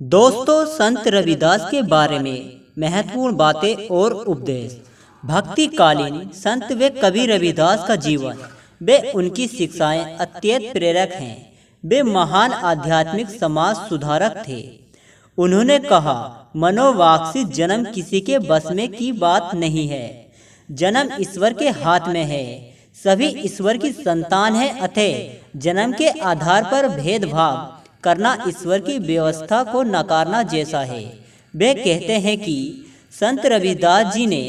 दोस्तों, संत रविदास के बारे में महत्वपूर्ण बातें और उपदेश। भक्तिकालीन संत व कवि रविदास का जीवन व उनकी शिक्षाएं अत्यंत प्रेरक हैं। वे महान आध्यात्मिक समाज सुधारक थे। उन्होंने कहा, मनोवाक्सित जन्म किसी के बस में की बात नहीं है। जन्म ईश्वर के हाथ में है। सभी ईश्वर की संतान है, अतः जन्म के आधार पर भेदभाव करना ईश्वर की व्यवस्था को नकारना जैसा है। वे कहते हैं कि संत रविदास जी ने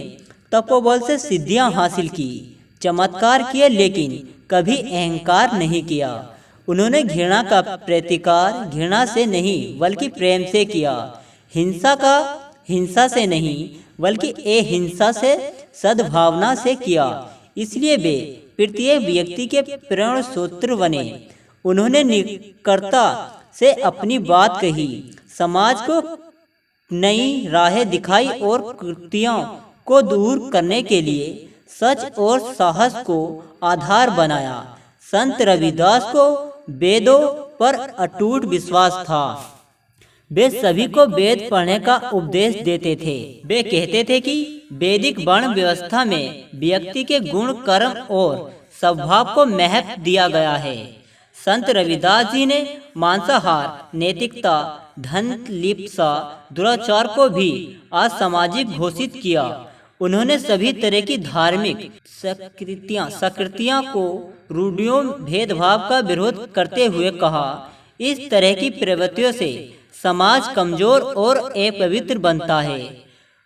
तपोबल से सिद्धियां हासिल की, चमत्कार किए, लेकिन कभी अहंकार नहीं किया। उन्होंने घृणा का प्रतिकार घृणा से नहीं बल्कि प्रेम से किया। हिंसा से नहीं बल्कि अहिंसा से, सद्भावना से किया। इसलिए वे प्रत्येक व्यक्ति के प्रेरणा सूत्र बने। उन्होंने निकटता से अपनी बात कही, समाज को नई राहें दिखाई और कुरीतियों को दूर करने के लिए सच और साहस को आधार बनाया। संत रविदास को वेदों पर अटूट विश्वास था। वे सभी को वेद पढ़ने का उपदेश देते थे। वे कहते थे कि वैदिक वर्ण व्यवस्था में व्यक्ति के गुण, कर्म और स्वभाव को महत्व दिया गया है। संत रविदास जी ने मांसाहार, नैतिकता, धन लिप्सा, दुराचार को भी असामाजिक घोषित किया। उन्होंने सभी तरह की धार्मिक संस्कृतियों को रूढ़ियों, भेदभाव का विरोध करते हुए कहा, इस तरह की प्रवृत्तियों से समाज कमजोर और अपवित्र बनता है।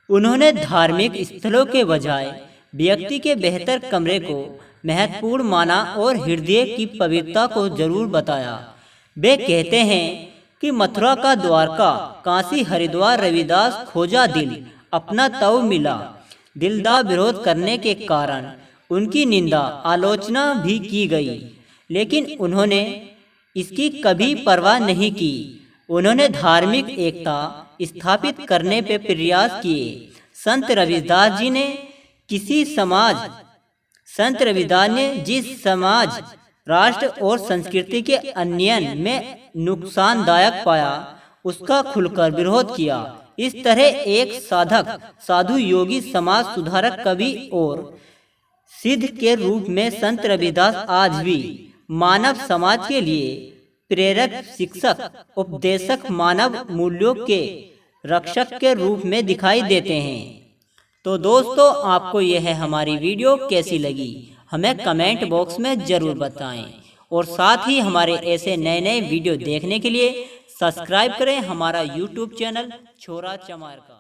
उन्होंने धार्मिक स्थलों के बजाय व्यक्ति के बेहतर कमरे को महत्वपूर्ण माना और हृदय की पवित्रता को जरूर बताया। वे कहते हैं कि मथुरा का द्वारका, काशी, हरिद्वार, रविदास खोजा दिल, अपना तव मिला। दिलदार विरोध करने के कारण उनकी निंदा, आलोचना भी की गई, लेकिन उन्होंने इसकी कभी परवाह नहीं की। उन्होंने धार्मिक एकता स्थापित करने पर प्रयास किए। संत रविदास ने जिस समाज, राष्ट्र और संस्कृति के अन्यन में नुकसानदायक पाया, उसका खुलकर विरोध किया। इस तरह एक साधक, साधु, योगी, समाज सुधारक, कवि और सिद्ध के रूप में संत रविदास आज भी मानव समाज के लिए प्रेरक, शिक्षक, उपदेशक, मानव मूल्यों के रक्षक के रूप में दिखाई देते हैं। तो दोस्तों, आपको यह हमारी वीडियो कैसी लगी हमें कमेंट बॉक्स में ज़रूर बताएं, और साथ ही हमारे ऐसे नए नए वीडियो देखने के लिए सब्सक्राइब करें हमारा यूट्यूब चैनल छोरा चमार का।